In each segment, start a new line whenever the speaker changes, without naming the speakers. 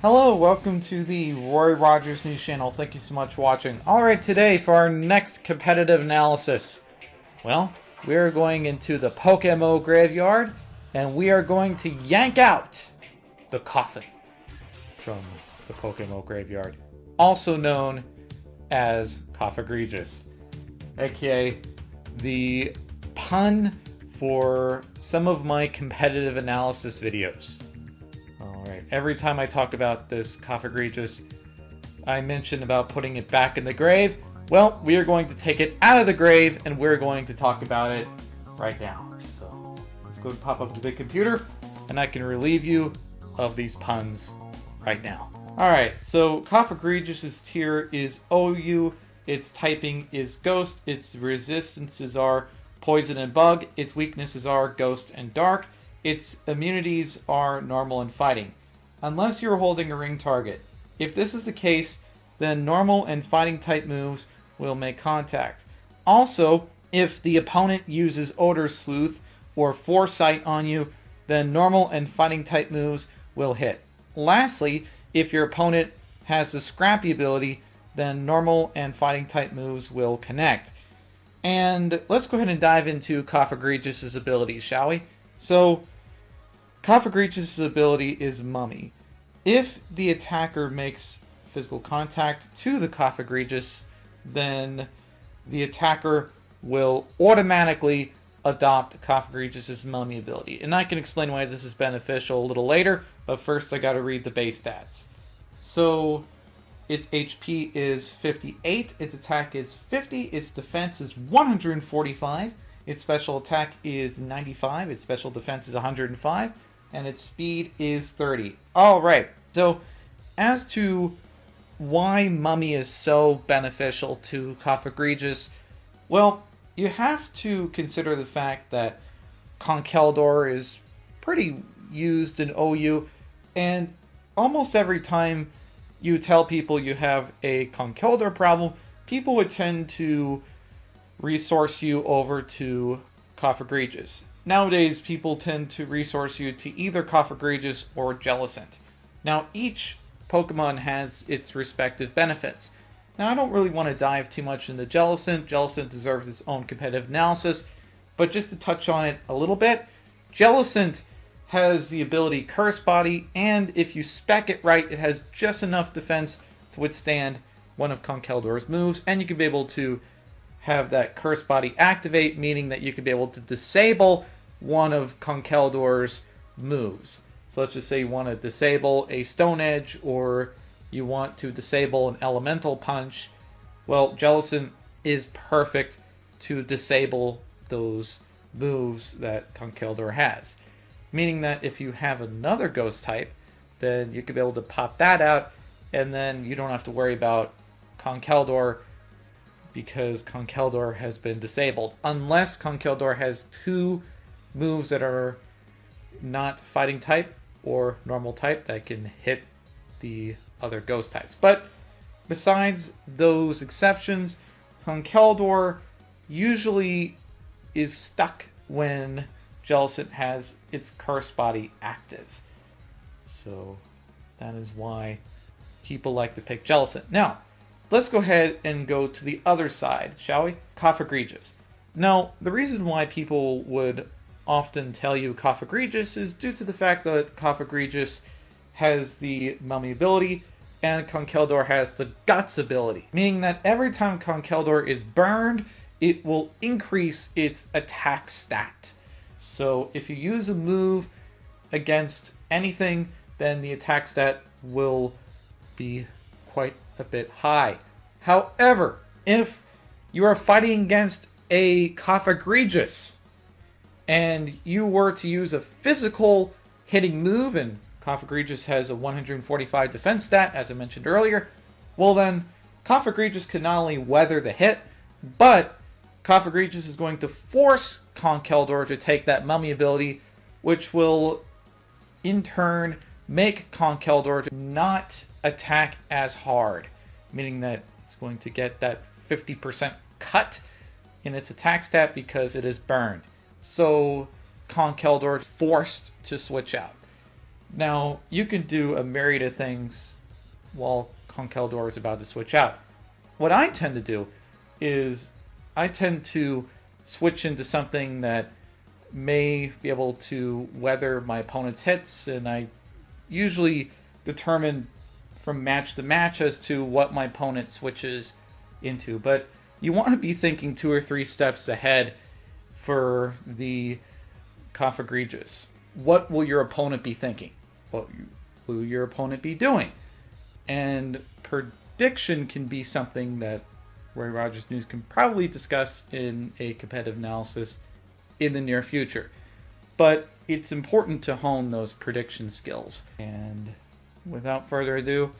Hello, welcome to the Roy Rogers News Channel. Thank you so much for watching. Alright, today for our next competitive analysis, well, we are going into the PokeMMO graveyard, and we are going to yank out the coffin from the PokeMMO graveyard, also known as Cofagrigus, aka the pun for some of my competitive analysis videos. Alright, every time I talk about this Cofagrigus, I mention about putting it back in the grave. Well, we are going to take it out of the grave, and we're going to talk about it right now. So, let's go pop up the big computer, and I can relieve you of these puns right now. Alright, so Cofagrigus' tier is OU, its typing is Ghost, its resistances are Poison and Bug, its weaknesses are Ghost and Dark, its immunities are Normal and Fighting, unless you're holding a ring target. If this is the case, then Normal and Fighting type moves will make contact. Also, if the opponent uses Odor Sleuth or Foresight on you, then Normal and Fighting type moves will hit. Lastly, if your opponent has the Scrappy ability, then Normal and Fighting type moves will connect. And let's go ahead and dive into Cofagrigus' abilities, shall we? So, Cofagrigus' ability is Mummy. If the attacker makes physical contact to the Cofagrigus, then the attacker will automatically adopt Cofagrigus' Mummy ability. And I can explain why this is beneficial a little later, but first I gotta read the base stats. So, its HP is 58, its attack is 50, its defense is 145, its special attack is 95, its special defense is 105, and its speed is 30. Alright, so as to why Mummy is so beneficial to Cofagrigus, well, you have to consider the fact that Conkeldurr is pretty used in OU, and almost every time you tell people you have a Conkeldurr problem, people would tend to resource you over to Cofagrigus. Nowadays, people tend to resource you to either Cofagrigus or Jellicent. Now, each Pokemon has its respective benefits. Now, I don't really want to dive too much into Jellicent. Jellicent deserves its own competitive analysis, but just to touch on it a little bit, Jellicent has the ability Curse Body, and if you spec it right, it has just enough defense to withstand one of Conkeldurr's moves, and you can be able to have that Curse Body activate, meaning that you can be able to disable one of Conkeldurr's moves. So let's just say you want to disable a Stone Edge, or you want to disable an Elemental Punch. Well, Jellicent is perfect to disable those moves that Conkeldurr has. Meaning that if you have another Ghost type, then you could be able to pop that out, and then you don't have to worry about Conkeldurr, because Conkeldurr has been disabled. Unless Conkeldurr has two moves that are not Fighting type or Normal type that can hit the other Ghost types. But besides those exceptions, Conkeldurr usually is stuck when Jellicent has its Curse Body active. So that is why people like to pick Jellicent. Now, let's go ahead and go to the other side, shall we? Cofagrigus. Now, the reason why people would often tell you Cofagrigus is due to the fact that Cofagrigus has the Mummy ability and Conkeldurr has the Guts ability. Meaning that every time Conkeldurr is burned, it will increase its attack stat. So if you use a move against anything, then the attack stat will be quite a bit high. However, if you are fighting against a Cofagrigus and you were to use a physical hitting move, and Cofagrigus has a 145 defense stat, as I mentioned earlier, well then, Cofagrigus can not only weather the hit, but Cofagrigus is going to force Conkeldurr to take that Mummy ability, which will, in turn, make Conkeldurr not attack as hard. Meaning that it's going to get that 50% cut in its attack stat because it is burned. So Conkeldurr is forced to switch out. Now, you can do a myriad of things while Conkeldurr is about to switch out. What I tend to do is I tend to switch into something that may be able to weather my opponent's hits, and I usually determine from match to match as to what my opponent switches into. But you want to be thinking 2 or 3 steps ahead for the Cofagrigus. What will your opponent be thinking? What will your opponent be doing? And prediction can be something that Roy Rogers News can probably discuss in a competitive analysis in the near future. But it's important to hone those prediction skills. And without further ado,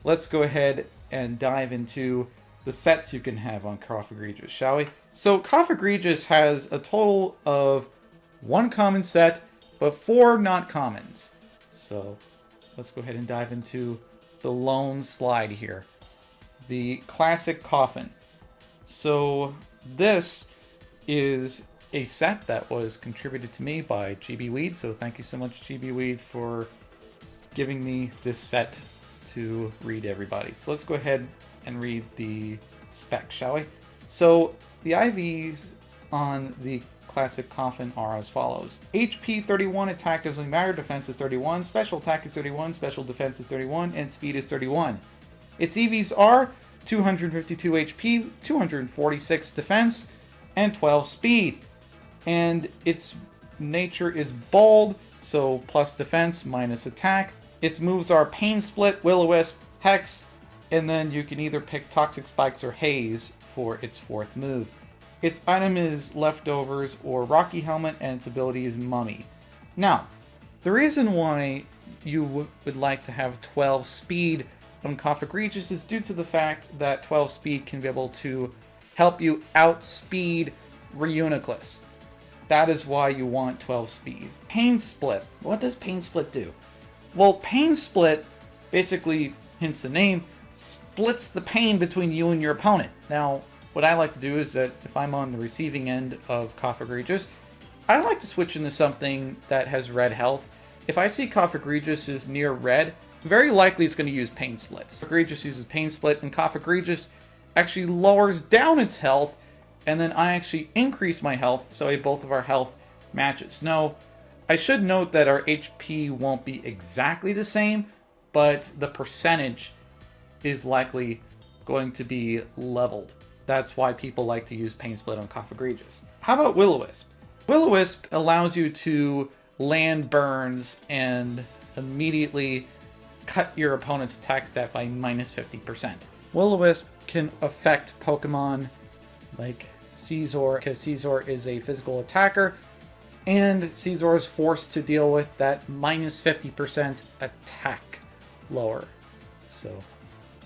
let's go ahead and dive into the sets you can have on Cofagrigus, shall we? So Cofagrigus has a total of 1 common set, but 4 not commons. So let's go ahead and dive into the lone slide here. The classic coffin. So this is a set that was contributed to me by GB Weed. So thank you so much, GB Weed, for giving me this set to read to everybody. So let's go ahead and read the specs, shall we? So the IVs on the classic coffin are as follows. HP 31, attack doesn't matter, defense is 31, special attack is 31, special defense is 31, and speed is 31. Its EVs are 252 HP, 246 defense, and 12 speed. And its nature is bold, so plus defense, minus attack. Its moves are Pain Split, Will-O-Wisp, Hex, and then you can either pick Toxic Spikes or Haze for its 4th move. Its item is Leftovers or Rocky Helmet, and its ability is Mummy. Now, the reason why you would like to have 12 speed on Cofagrigus is due to the fact that 12 speed can be able to help you outspeed Reuniclus. That is why you want 12 speed. Pain Split. What does Pain Split do? Well, Pain Split, basically, hence the name, splits the pain between you and your opponent. Now, what I like to do is that if I'm on the receiving end of Cofagrigus, I like to switch into something that has red health. If I see Cofagrigus is near red, very likely it's going to use Pain Split. Cofagrigus uses Pain Split, and Cofagrigus actually lowers down its health, and then I actually increase my health, so both of our health matches. Now, I should note that our HP won't be exactly the same, but the percentage is likely going to be leveled. That's why people like to use Pain Split on Cofagrigus. How about Will-O-Wisp? Will-O-Wisp allows you to land burns and immediately cut your opponent's attack stat by minus 50%. Will-O-Wisp can affect Pokemon like Caesar, because Caesar is a physical attacker, and Caesar is forced to deal with that minus 50% attack lower. So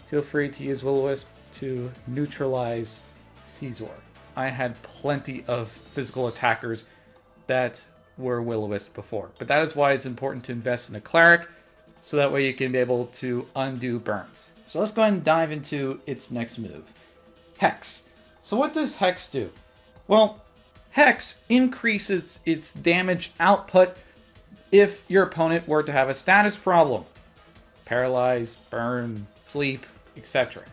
feel free to use Will-O-Wisp to neutralize Caesar. I had plenty of physical attackers that were Will-O-Wisp before, but that is why it's important to invest in a cleric, so that way you can be able to undo burns. So let's go ahead and dive into its next move. Hex. So what does Hex do? Well, Hex increases its damage output if your opponent were to have a status problem. Paralyzed, burn, sleep, etc.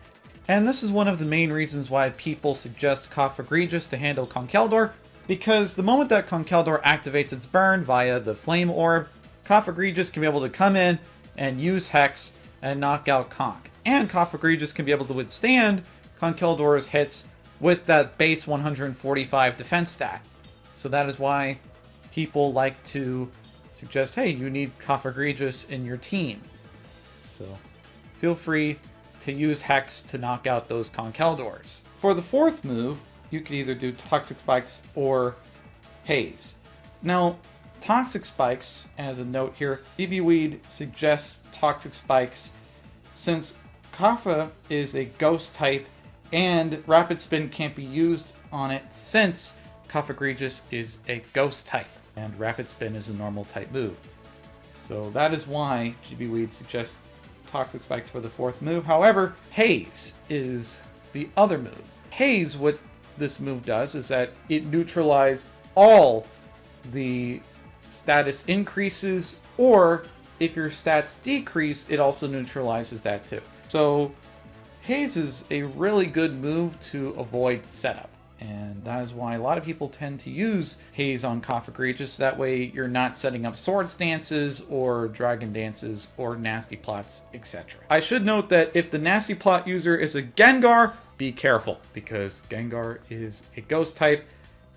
And this is one of the main reasons why people suggest Cofagrigus to handle Conkeldurr, because the moment that Conkeldurr activates its burn via the Flame Orb, Cofagrigus can be able to come in and use Hex and knock out Conk. And Cofagrigus can be able to withstand Conkeldurr's hits with that base 145 defense stat. So that is why people like to suggest, hey, you need Cofagrigus in your team. So feel free to use Hex to knock out those Conkeldurrs. For the 4th move, you can either do Toxic Spikes or Haze. Now, Toxic Spikes, as a note here, BB Weed suggests Toxic Spikes since Kofa is a ghost type and Rapid Spin can't be used on it since Cofagrigus is a ghost type and Rapid Spin is a normal type move. So that is why GB Weed suggests Toxic Spikes for the 4th move. However, Haze is the other move. Haze, what this move does is that it neutralizes all the status increases or if your stats decrease, it also neutralizes that too. So Haze is a really good move to avoid setup. And that is why a lot of people tend to use Haze on Cofagrigus. That way you're not setting up Swords Dances or Dragon Dances or Nasty Plots, etc. I should note that if the Nasty Plot user is a Gengar, be careful, because Gengar is a Ghost type,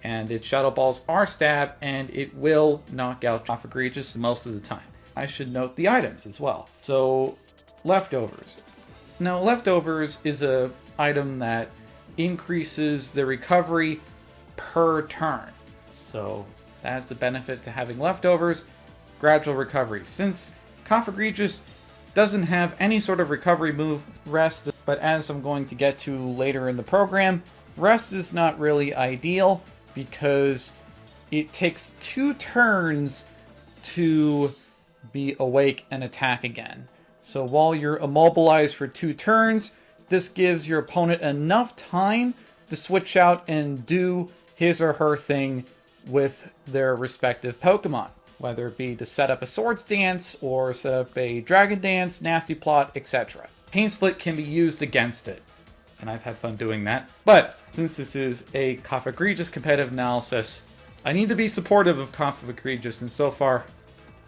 and its Shadow Balls are stab, and it will knock out Cofagrigus most of the time. I should note the items as well. So, Leftovers. Now, Leftovers is a item that increases the recovery per turn. So that's the benefit to having Leftovers, gradual recovery. Since Cofagrigus doesn't have any sort of recovery move, Rest, but as I'm going to get to later in the program, Rest is not really ideal because it takes 2 turns to be awake and attack again. So while you're immobilized for 2 turns, this gives your opponent enough time to switch out and do his or her thing with their respective Pokemon, whether it be to set up a Swords Dance or set up a Dragon Dance, Nasty Plot, etc. Pain Split can be used against it, and I've had fun doing that. But since this is a Cofagrigus competitive analysis, I need to be supportive of Cofagrigus, and so far,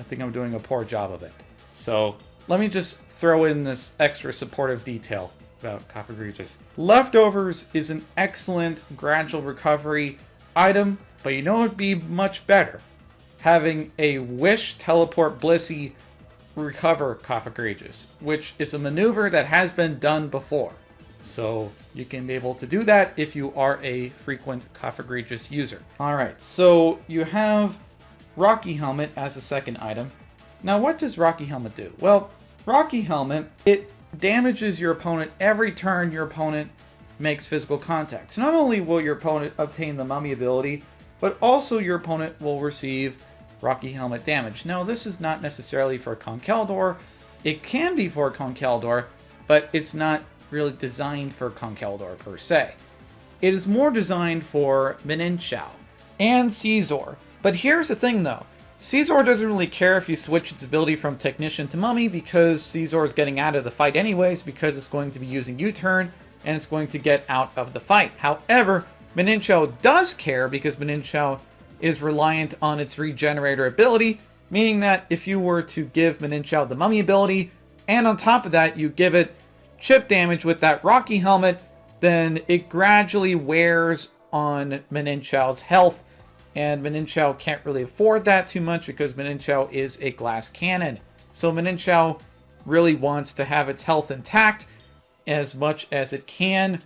I think I'm doing a poor job of it. So let me just throw in this extra supportive detail about Cofagrigus. Leftovers is an excellent gradual recovery item, but you know it would be much better? Having a Wish Teleport Blissey recover Cofagrigus, which is a maneuver that has been done before. So you can be able to do that if you are a frequent Cofagrigus user. Alright, so you have Rocky Helmet as a second item. Now what does Rocky Helmet do? Well, Rocky Helmet, it damages your opponent every turn your opponent makes physical contact. So not only will your opponent obtain the Mummy ability, but also your opponent will receive Rocky Helmet damage. Now this is not necessarily for Conkeldurr. It can be for Conkeldurr, but it's not really designed for Conkeldurr per se. It is more designed for Mininchao and Scizor. But here's the thing though. Scizor doesn't really care if you switch its ability from Technician to Mummy, because Scizor is getting out of the fight anyways, because it's going to be using U-turn and it's going to get out of the fight. However, Mininchao does care because Mininchao is reliant on its Regenerator ability, meaning that if you were to give Mininchao the Mummy ability, and on top of that you give it chip damage with that Rocky Helmet, then it gradually wears on Mininchao's health, and Mininchao can't really afford that too much because Mininchao is a glass cannon. So Mininchao really wants to have its health intact as much as it can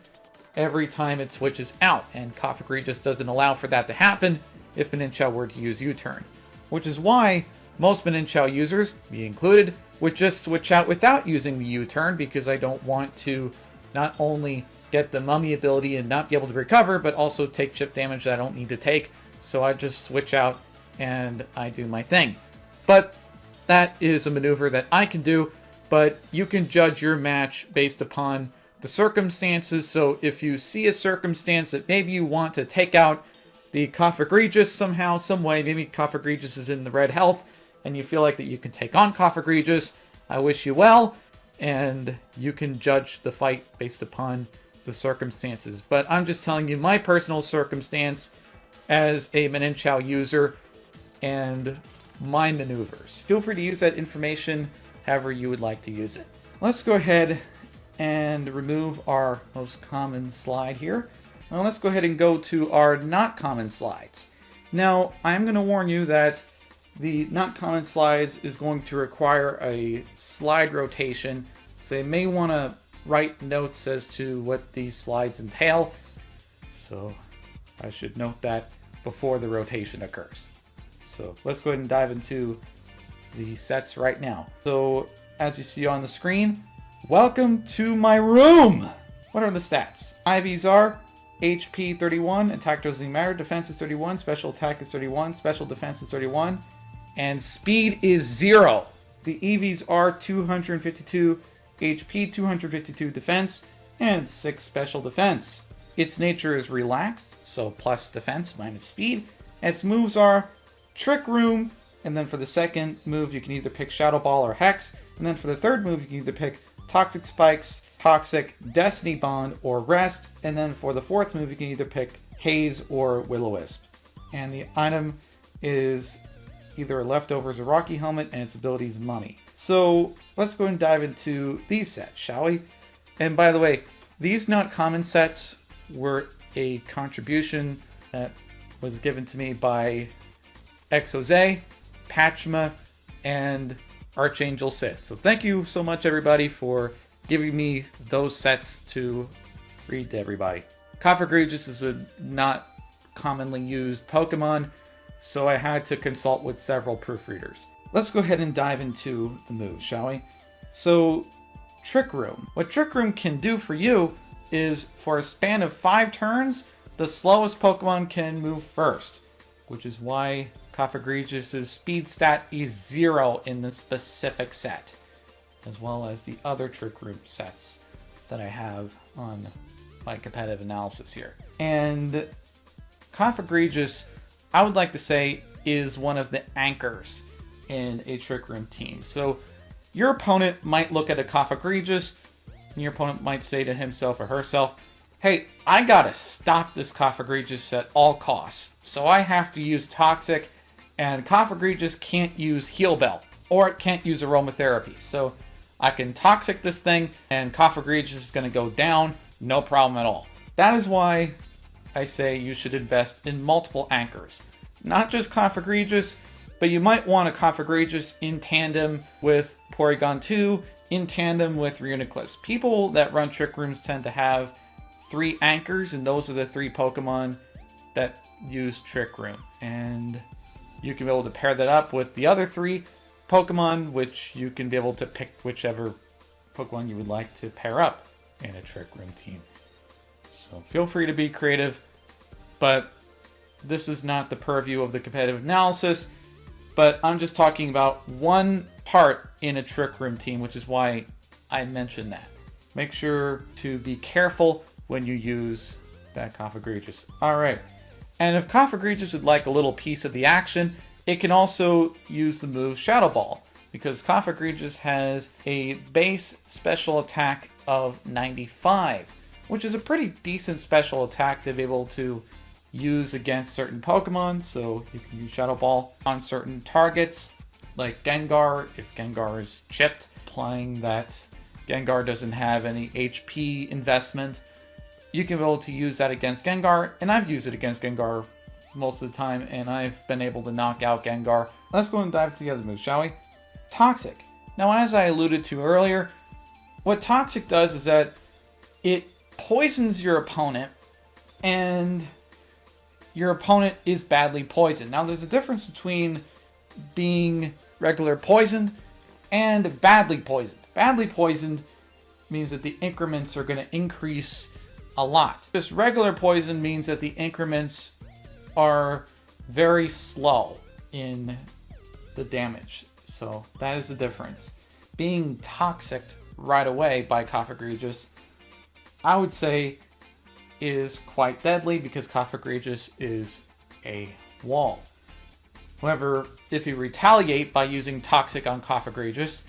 every time it switches out, and Cofagrigus doesn't allow for that to happen if Mininchao were to use U-turn. Which is why most Mininchao users, me included, would just switch out without using the U-turn, because I don't want to not only get the Mummy ability and not be able to recover, but also take chip damage that I don't need to take. So I just switch out and I do my thing. But that is a maneuver that I can do, but you can judge your match based upon the circumstances. So if you see a circumstance that maybe you want to take out the Cofagrigus somehow, some way, maybe Cofagrigus is in the red health, and you feel like that you can take on Cofagrigus, I wish you well, and you can judge the fight based upon the circumstances. But I'm just telling you my personal circumstance as a Mininchao user and my maneuvers. Feel free to use that information however you would like to use it. Let's go ahead and remove our most common slide here. Now let's go ahead and go to our not common slides. Now I'm going to warn you that the not common slides is going to require a slide rotation, so you may want to write notes as to what these slides entail. So I should note that before the rotation occurs. So let's go ahead and dive into the sets right now. So as you see on the screen, welcome to my room! What are the stats? IVs are HP 31, attack doesn't matter, defense is 31, special attack is 31, special defense is 31, and speed is 0. The EVs are 252 HP, 252 defense, and 6 special defense. Its nature is relaxed, so plus defense minus speed. Its moves are Trick Room, And then for the second move, you can either pick Shadow Ball or Hex. And then for the third move, you can either pick Toxic Spikes, Toxic, Destiny Bond, or Rest. And then for the fourth move, you can either pick Haze or Will-O-Wisp. And the item is either a Leftovers or Rocky Helmet, and its ability is Mummy. So let's go and dive into these sets, shall we? And by the way, these not common sets were a contribution that was given to me by Exose, Pachma, and Archangel Sid. So thank you so much, everybody, for giving me those sets to read to everybody. Cofagrigus is a not commonly used Pokemon, so I had to consult with several proofreaders. Let's go ahead and dive into the moves, shall we? So, Trick Room. What Trick Room can do for you is, for a span of 5 turns, the slowest Pokemon can move first, which is why Cofagrigus' speed stat is 0 in the specific set, as well as the other Trick Room sets that I have on my competitive analysis here. And Cofagrigus, I would like to say, is one of the anchors in a Trick Room team. So your opponent might look at a Cofagrigus, and your opponent might say to himself or herself, hey, I gotta stop this Cofagrigus at all costs, so I have to use Toxic, and Cofagrigus can't use Heal Bell, or it can't use Aromatherapy. So I can Toxic this thing, and Cofagrigus is gonna go down, no problem at all. That is why I say you should invest in multiple anchors. Not just Cofagrigus, but you might want a Cofagrigus in tandem with Porygon 2, in tandem with Reuniclus. People that run Trick Rooms tend to have 3 anchors, and those are the 3 Pokemon that use Trick Room. And you can be able to pair that up with the other 3 Pokemon, which you can be able to pick whichever Pokemon you would like to pair up in a Trick Room team. So feel free to be creative, but this is not the purview of the competitive analysis. But I'm just talking about one part in a Trick Room team, which is why I mentioned that. Make sure to be careful when you use that Cofagrigus. Alright, and if Cofagrigus would like a little piece of the action, it can also use the move Shadow Ball, because Cofagrigus has a base special attack of 95, which is a pretty decent special attack to be able to use against certain Pokemon. So you can use Shadow Ball on certain targets, like Gengar, if Gengar is chipped, implying that Gengar doesn't have any HP investment. You can be able to use that against Gengar, and I've used it against Gengar most of the time, and I've been able to knock out Gengar. Let's go and dive into the other moves, shall we? Toxic. Now, as I alluded to earlier, what Toxic does is that it poisons your opponent, and your opponent is badly poisoned. Now, there's a difference between being regular poisoned and badly poisoned. Badly poisoned means that the increments are going to increase a lot. Just regular poison means that the increments are very slow in the damage. So that is the difference. Being toxic right away by Cofagrigus, I would say, is quite deadly because Cofagrigus is a wall. However, if you retaliate by using Toxic on Cofagrigus,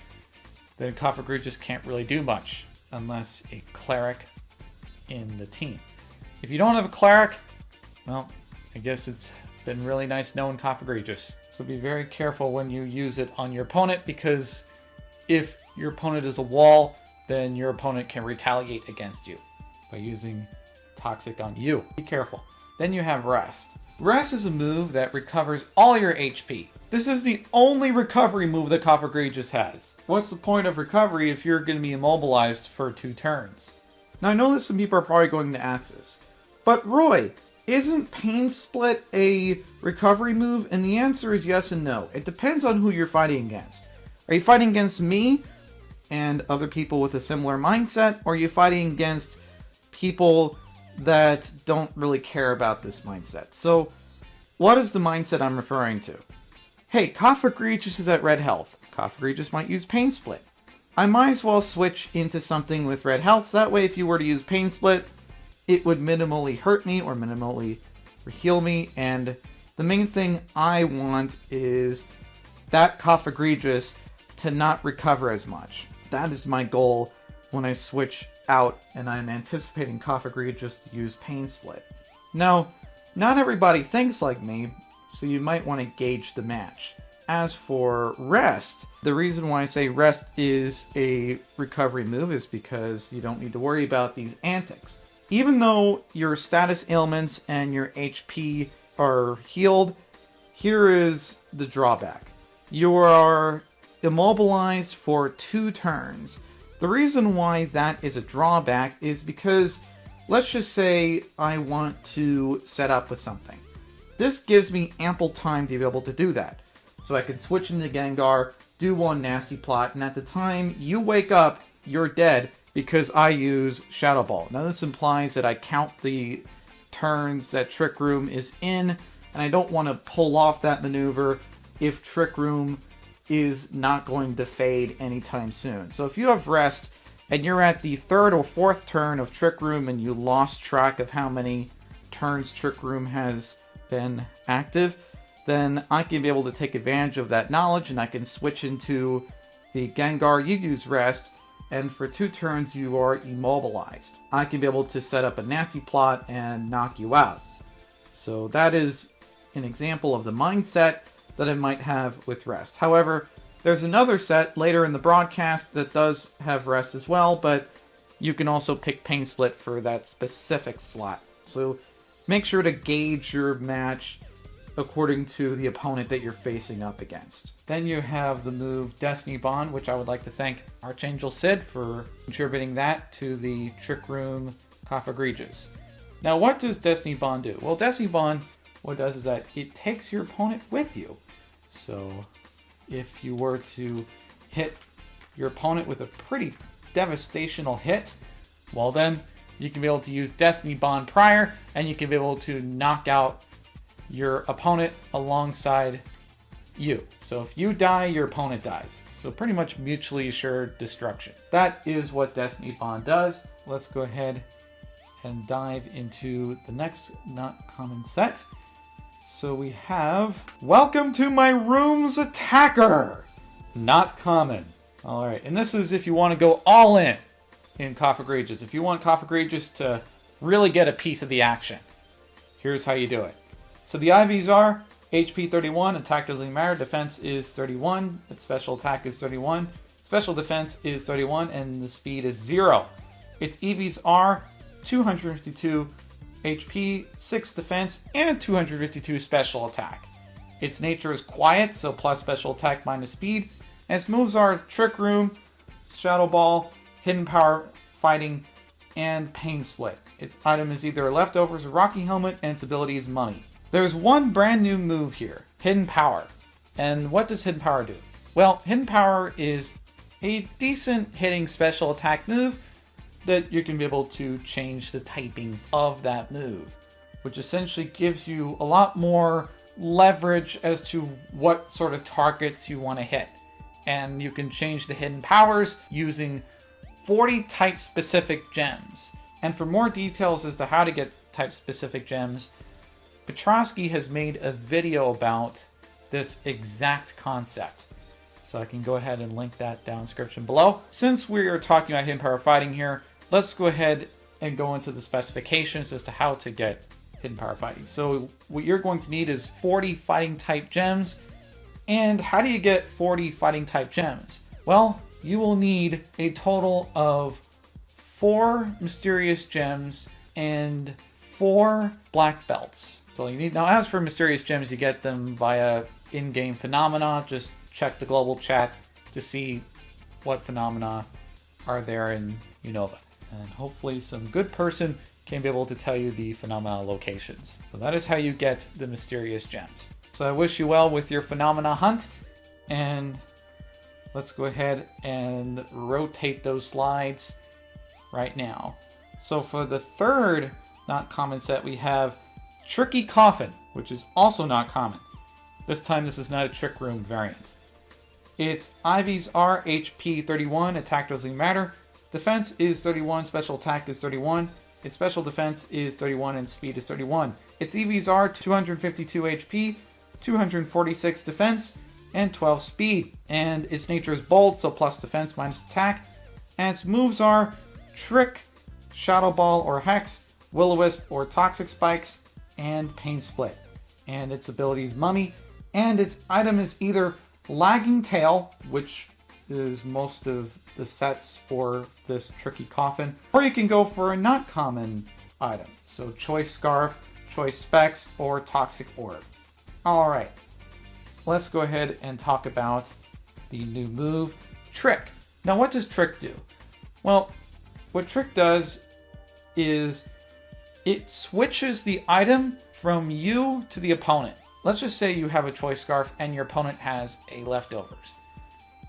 then Cofagrigus can't really do much unless a Cleric in the team. If you don't have a Cleric, well, I guess it's been really nice knowing Cofagrigus. So be very careful when you use it on your opponent, because if your opponent is a wall, then your opponent can retaliate against you by using Toxic on you. Be careful. Then you have Rest. Rest is a move that recovers all your HP. This is the only recovery move that Cofagrigus has. What's the point of recovery if you're going to be immobilized for 2 turns? Now, I know that some people are probably going to ask this, but Roy, isn't Pain Split a recovery move? And the answer is yes and no. It depends on who you're fighting against. Are you fighting against me and other people with a similar mindset, or are you fighting against people that don't really care about this mindset? So, what is the mindset I'm referring to? Hey, Cofagrigus is at red health. Cofagrigus might use Pain Split. I might as well switch into something with red health, so that way if you were to use Pain Split, it would minimally hurt me or minimally heal me, and the main thing I want is that Cofagrigus to not recover as much. That is my goal when I switch out, and I'm anticipating Cofagrigus to use Pain Split. Now, not everybody thinks like me, so you might want to gauge the match. As for Rest, the reason why I say Rest is a recovery move is because you don't need to worry about these antics. Even though your status ailments and your HP are healed, here is the drawback. You are immobilized for 2 turns. The reason why that is a drawback is because, let's just say I want to set up with something. This gives me ample time to be able to do that. So I can switch into Gengar, do one nasty plot, and at the time you wake up, you're dead because I use Shadow Ball. Now this implies that I count the turns that Trick Room is in, and I don't want to pull off that maneuver if Trick Room is not going to fade anytime soon. So if you have Rest and you're at the 3rd or 4th turn of Trick Room and you lost track of how many turns Trick Room has been active, then I can be able to take advantage of that knowledge and I can switch into the Gengar. You use Rest, and for 2 turns you are immobilized. I can be able to set up a nasty plot and knock you out. So that is an example of the mindset that I might have with Rest. However, there's another set later in the broadcast that does have Rest as well, but you can also pick Pain Split for that specific slot. So make sure to gauge your match according to the opponent that you're facing up against. Then you have the move Destiny Bond, which I would like to thank Archangel Sid for contributing that to the Trick Room Cofagrigus. Now, what does Destiny Bond do? Well, Destiny Bond, what it does is that it takes your opponent with you. So if you were to hit your opponent with a pretty devastational hit, well then you can be able to use Destiny Bond prior, and you can be able to knock out your opponent alongside you. So if you die, your opponent dies. So pretty much mutually assured destruction. That is what Destiny Bond does. Let's go ahead and dive into the next not common set. So we have Welcome to My Room's Attacker. Not common. Alright, and this is if you want to go all in Cofagrigus. If you want Cofagrigus to really get a piece of the action, here's how you do it. So the IVs are HP 31, attack doesn't matter, defense is 31, its special attack is 31, special defense is 31, and the speed is 0. Its EVs are 252 HP, 6 defense, and 252 special attack. Its nature is quiet, so plus special attack minus speed, and its moves are Trick Room, Shadow Ball, Hidden Power, Fighting, and Pain Split. Its item is either Leftovers or Rocky Helmet, and its ability is Money. There's one brand new move here, Hidden Power. And what does Hidden Power do? Well, Hidden Power is a decent hitting special attack move that you can be able to change the typing of that move, which essentially gives you a lot more leverage as to what sort of targets you want to hit. And you can change the hidden powers using 40 type-specific gems. And for more details as to how to get type-specific gems, Petrosky has made a video about this exact concept. So I can go ahead and link that down in the description below. Since we are talking about Hidden Power Fighting here, let's go ahead and go into the specifications as to how to get Hidden Power Fighting. So what you're going to need is 40 fighting type gems. And how do you get 40 fighting type gems? Well, you will need a total of 4 mysterious gems and 4 black belts. So you need. Now, as for mysterious gems, you get them via in-game phenomena. Just check the global chat to see what phenomena are there in Unova. And hopefully some good person can be able to tell you the phenomena locations. So that is how you get the mysterious gems. So I wish you well with your phenomena hunt, and let's go ahead and rotate those slides right now. So for the third not common set, we have Tricky Coffin, which is also not common. This time this is not a Trick Room variant. Its IVs are HP 31, attack doesn't matter, defense is 31, special attack is 31, its special defense is 31, and speed is 31. Its EVs are 252 HP, 246 defense, and 12 speed. And its nature is bold, so plus defense minus attack. And its moves are Trick, Shadow Ball or Hex, Will-O-Wisp or Toxic Spikes, and Pain Split. And its ability is Mummy. And its item is either Lagging Tail, which is most of the sets for this tricky coffin, or you can go for a not common item. So Choice Scarf, Choice Specs, or Toxic Orb. Alright, let's go ahead and talk about the new move, Trick. Now what does Trick do? Well, what Trick does is it switches the item from you to the opponent. Let's just say you have a Choice Scarf and your opponent has a Leftovers.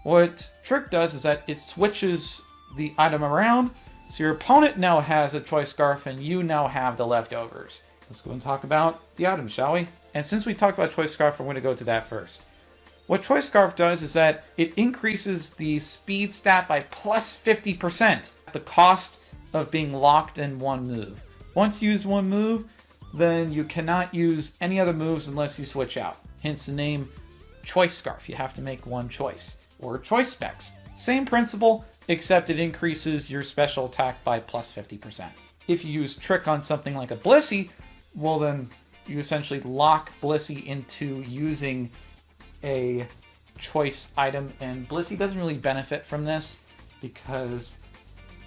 What Trick does is that it switches the item around, so your opponent now has a Choice Scarf and you now have the Leftovers. Let's go and talk about the item, shall we? And since we talked about Choice Scarf, we're going to go to that first. What Choice Scarf does is that it increases the speed stat by plus 50% at the cost of being locked in one move. Once you use one move, then you cannot use any other moves unless you switch out. Hence the name Choice Scarf. You have to make one choice. Or Choice Specs. Same principle, except it increases your special attack by plus 50%. If you use Trick on something like a Blissey, well then you essentially lock Blissey into using a choice item, and Blissey doesn't really benefit from this because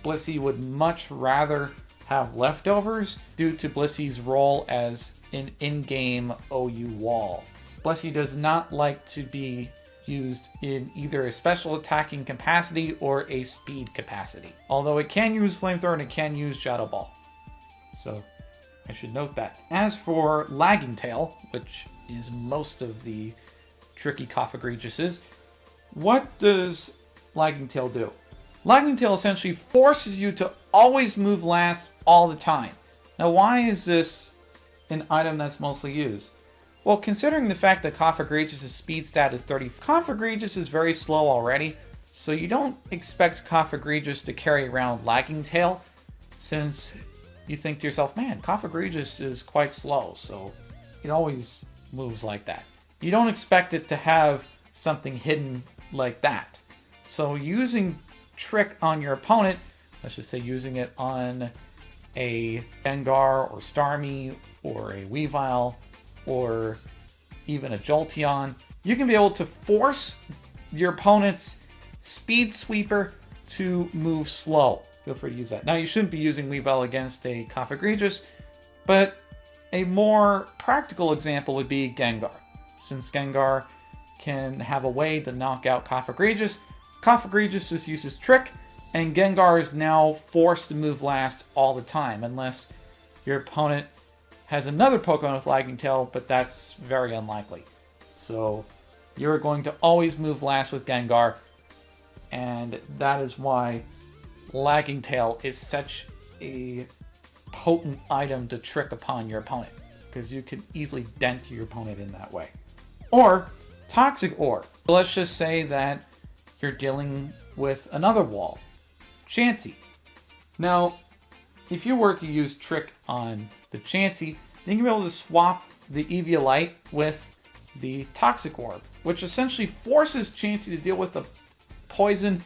Blissey would much rather have Leftovers due to Blissey's role as an in-game OU wall. Blissey does not like to be used in either a special attacking capacity or a speed capacity. Although it can use Flamethrower and it can use Shadow Ball. So I should note that. As for Lagging Tail, which is most of the tricky Cofagrigus, what does Lagging Tail do? Lagging Tail essentially forces you to always move last all the time. Now why is this an item that's mostly used? Well, considering the fact that Cofagrigus' speed stat is 30, Cofagrigus is very slow already, so you don't expect Cofagrigus to carry around Lagging Tail, since you think to yourself, man, Cofagrigus is quite slow, so it always moves like that. You don't expect it to have something hidden like that. So using Trick on your opponent, let's just say using it on a Gengar or Starmie or a Weavile, or even a Jolteon, you can be able to force your opponent's Speed Sweeper to move slow. Feel free to use that. Now, you shouldn't be using Weavile against a Cofagrigus, but a more practical example would be Gengar. Since Gengar can have a way to knock out Cofagrigus, Cofagrigus just uses Trick, and Gengar is now forced to move last all the time, unless your opponent has another Pokemon with Lagging Tail, but that's very unlikely. So you're going to always move last with Gengar, and that is why Lagging Tail is such a potent item to trick upon your opponent, because you can easily dent your opponent in that way. Or Toxic Orb. Let's just say that you're dealing with another wall, Chansey. Now, if you were to use Trick on the Chansey, then you'll be able to swap the Eviolite with the Toxic Orb, which essentially forces Chansey to deal with the poison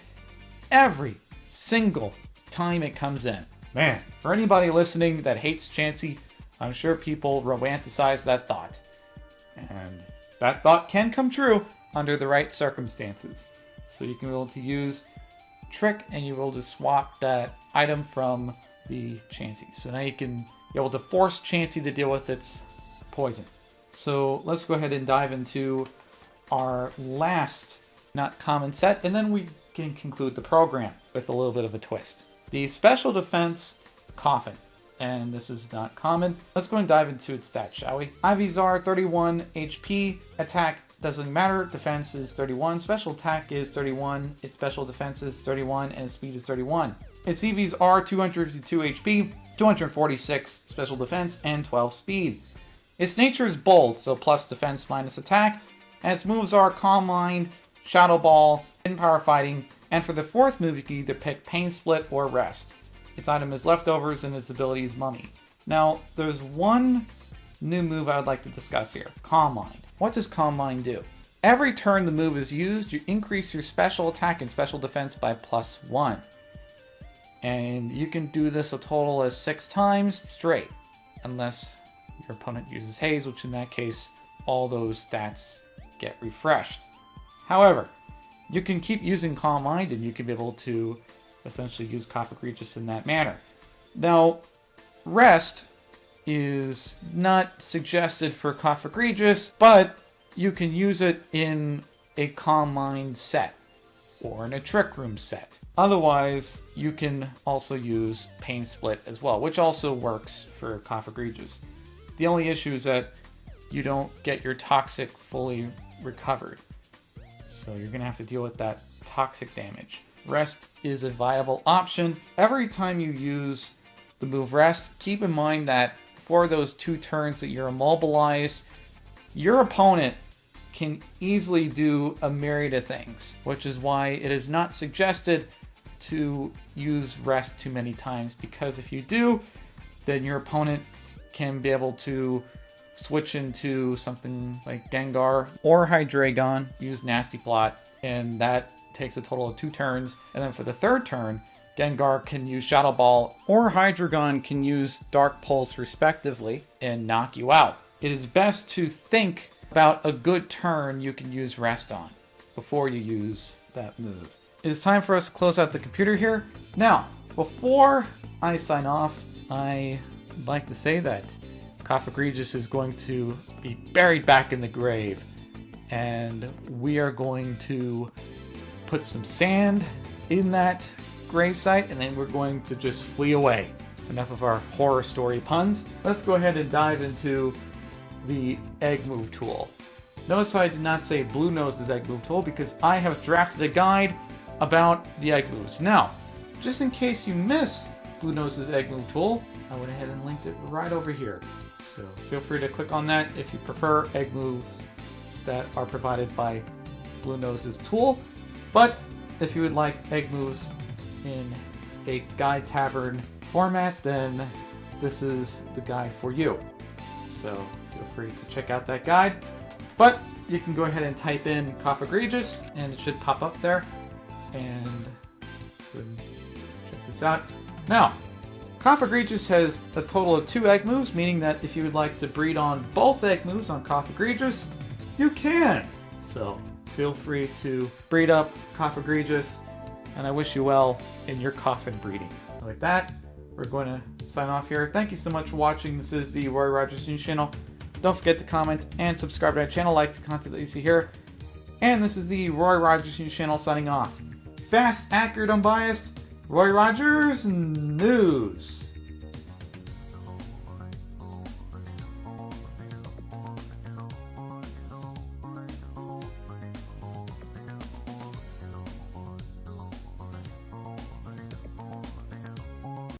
every single time it comes in. Man, for anybody listening that hates Chansey, I'm sure people romanticize that thought. And that thought can come true under the right circumstances. So you can be able to use Trick and you're able to swap that item from the Chansey. So now you can be able to force Chansey to deal with its poison. So let's go ahead and dive into our last not common set, and then we can conclude the program with a little bit of a twist. The Special Defense Coffin, and this is not common. Let's go and dive into its stats, shall we? Ivysaur, 31 HP, attack doesn't matter, defense is 31, special attack is 31, its special defense is 31, and its speed is 31. Its EVs are 252 HP, 246 special defense, and 12 speed. Its nature is bold, so plus defense minus attack, and its moves are Calm Mind, Shadow Ball, and Power Fighting, and for the fourth move you can either pick Pain Split or Rest. Its item is Leftovers and its ability is Mummy. Now, there's one new move I would like to discuss here, Calm Mind. What does Calm Mind do? Every turn the move is used, you increase your special attack and special defense by +1. And you can do this a total of 6 times straight, unless your opponent uses haze, which in that case, all those stats get refreshed. However, you can keep using Calm Mind and you can be able to essentially use Cofagrigus in that manner. Now, Rest is not suggested for Cofagrigus, but you can use it in a Calm Mind set or in a Trick Room set. Otherwise, you can also use Pain Split as well, which also works for Cofagrigus. The only issue is that you don't get your Toxic fully recovered. So you're going to have to deal with that Toxic damage. Rest is a viable option. Every time you use the move Rest, keep in mind that for those 2 turns that you're immobilized, your opponent can easily do a myriad of things, which is why it is not suggested to use Rest too many times, because if you do, then your opponent can be able to switch into something like Gengar or Hydreigon, use Nasty Plot, and that takes a total of 2 turns. And then for the 3rd turn, Gengar can use Shadow Ball or Hydreigon can use Dark Pulse respectively and knock you out. It is best to think about a good turn you can use Rest on before you use that move. It is time for us to close out the computer here. Now, before I sign off, I'd like to say that Cofagrigus is going to be buried back in the grave, and we are going to put some sand in that gravesite, and then we're going to just flee away. Enough of our horror story puns. Let's go ahead and dive into the egg move tool. Notice how I did not say Blue Nose's egg move tool, because I have drafted a guide about the egg moves. Now, just in case you miss Blue Nose's egg move tool, I went ahead and linked it right over here. So feel free to click on that if you prefer egg moves that are provided by Blue Nose's tool. But if you would like egg moves in a Guide Tavern format, then this is the guide for you. So feel free to check out that guide. But you can go ahead and type in Cofagrigus and it should pop up there. And check this out. Now, Cofagrigus has a total of 2 egg moves, meaning that if you would like to breed on both egg moves on Cofagrigus, you can. So feel free to breed up Cofagrigus, and I wish you well in your coffin breeding. Like that, we're going to sign off here. Thank you so much for watching. This is the Roy Rogers News Channel. Don't forget to comment and subscribe to our channel, like the content that you see here. And this is the Roy Rogers News Channel signing off. Fast, accurate, unbiased, Roy Rogers News.